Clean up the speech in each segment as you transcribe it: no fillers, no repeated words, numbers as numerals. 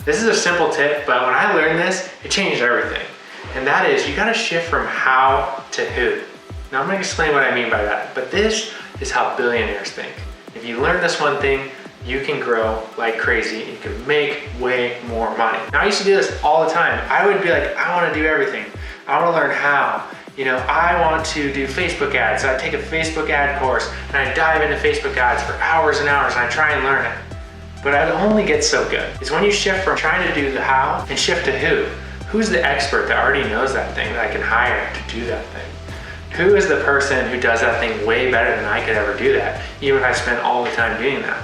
This is a simple tip, but when I learned this, it changed everything. And that is, you gotta shift from how to who. Now I'm gonna explain what I mean by that, but this is how billionaires think. If you learn this one thing, you can grow like crazy. You can make way more money. Now I used to do this all the time. I would be like, I wanna do everything. I wanna learn how. I want to do Facebook ads. So I take a Facebook ad course and I dive into Facebook ads for hours and hours and I try and learn it. But I'd only get so good. It's when you shift from trying to do the how and shift to who. Who's the expert that already knows that thing that I can hire to do that thing? Who is the person who does that thing way better than I could ever do that, even if I spent all the time doing that?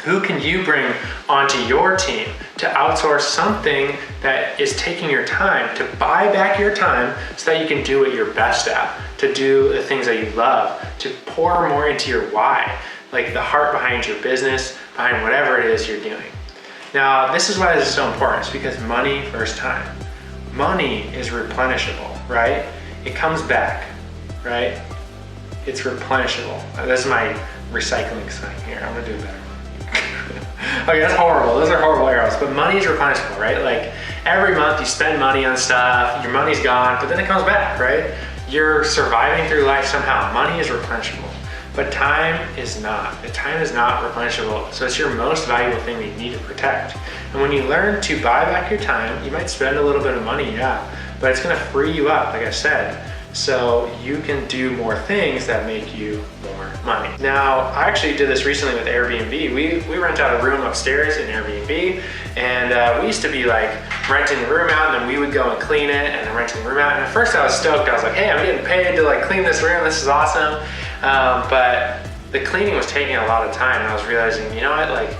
Who can you bring onto your team to outsource something that is taking your time, to buy back your time so that you can do what you're best at, to do the things that you love, to pour more into your why, like the heart behind your business, behind whatever it is you're doing. Now, this is why this is so important. It's because money versus time. Money is replenishable, right? It comes back, right? It's replenishable. This is my recycling sign here. I'm gonna do it better. Okay, that's horrible. Those are horrible arrows, but money is replenishable, right? Like every month you spend money on stuff, your money's gone, but then it comes back, right? You're surviving through life somehow. Money is replenishable, but time is not. Time is not replenishable, so it's your most valuable thing that you need to protect. And when you learn to buy back your time, you might spend a little bit of money, yeah, but it's gonna free you up, like I said, so you can do more things that make you more money. Now, I actually did this recently with Airbnb. We rent out a room upstairs in Airbnb, and we used to be like renting the room out, and then we would go and clean it, and then renting the room out. And at first I was stoked. I was like, hey, I'm getting paid to like clean this room. This is awesome. But the cleaning was taking a lot of time, and I was realizing, you know what, like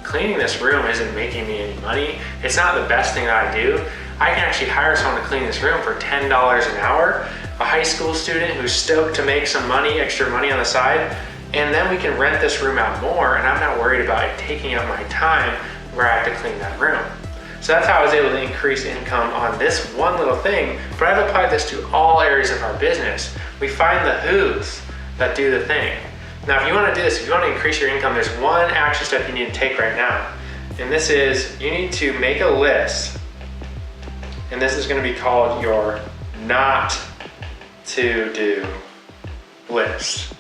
cleaning this room isn't making me any money. It's not the best thing that I do. I can actually hire someone to clean this room for $10 an hour, a high school student who's stoked to make some money, extra money on the side, and then we can rent this room out more, and I'm not worried about it taking up my time where I have to clean that room. So that's how I was able to increase income on this one little thing, but I've applied this to all areas of our business. We find the who's that do the thing. Now, if you want to do this, if you want to increase your income, there's one action step you need to take right now, and this is you need to make a list. And this is going to be called your not to do list.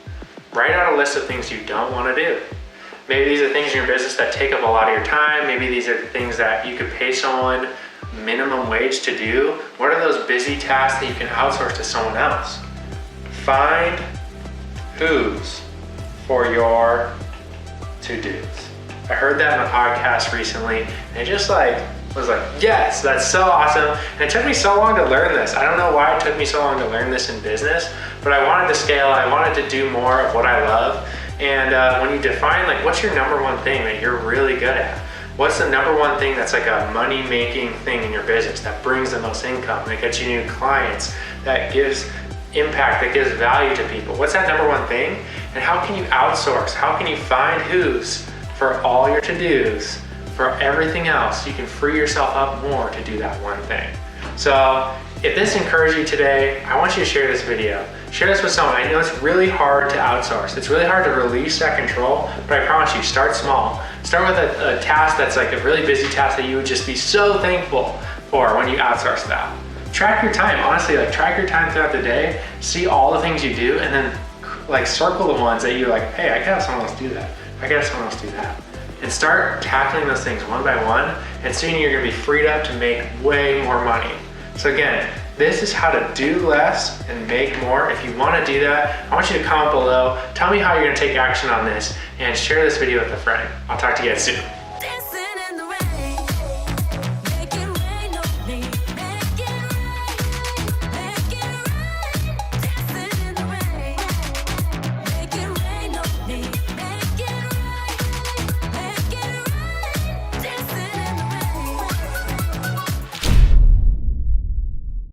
Write out a list of things you don't want to do. Maybe these are things in your business that take up a lot of your time. Maybe these are things that you could pay someone minimum wage to do. What are those busy tasks that you can outsource to someone else? Find who's for your to-dos. I heard that in a podcast recently, and it just was like, yes, that's so awesome. And it took me so long to learn this. I don't know why it took me so long to learn this in business, but I wanted to scale. I wanted to do more of what I love. And when you define like, what's your number one thing that you're really good at? What's the number one thing that's like a money-making thing in your business that brings the most income, that gets you new clients, that gives impact, that gives value to people? What's that number one thing? And how can you outsource? How can you find who's for all your to-dos? For everything else, you can free yourself up more to do that one thing. So if this encouraged you today, I want you to share this video. Share this with someone. I know it's really hard to outsource. It's really hard to release that control, but I promise you, start small. Start with a task that's like a really busy task that you would just be so thankful for when you outsource that. Track your time, honestly, like track your time throughout the day, see all the things you do, and then like circle the ones that you're like, hey, I can have someone else do that. I can have someone else do that. And start tackling those things one by one, and soon you're gonna be freed up to make way more money. So again, this is how to do less and make more. If you wanna do that, I want you to comment below, tell me how you're gonna take action on this, and share this video with a friend. I'll talk to you guys soon.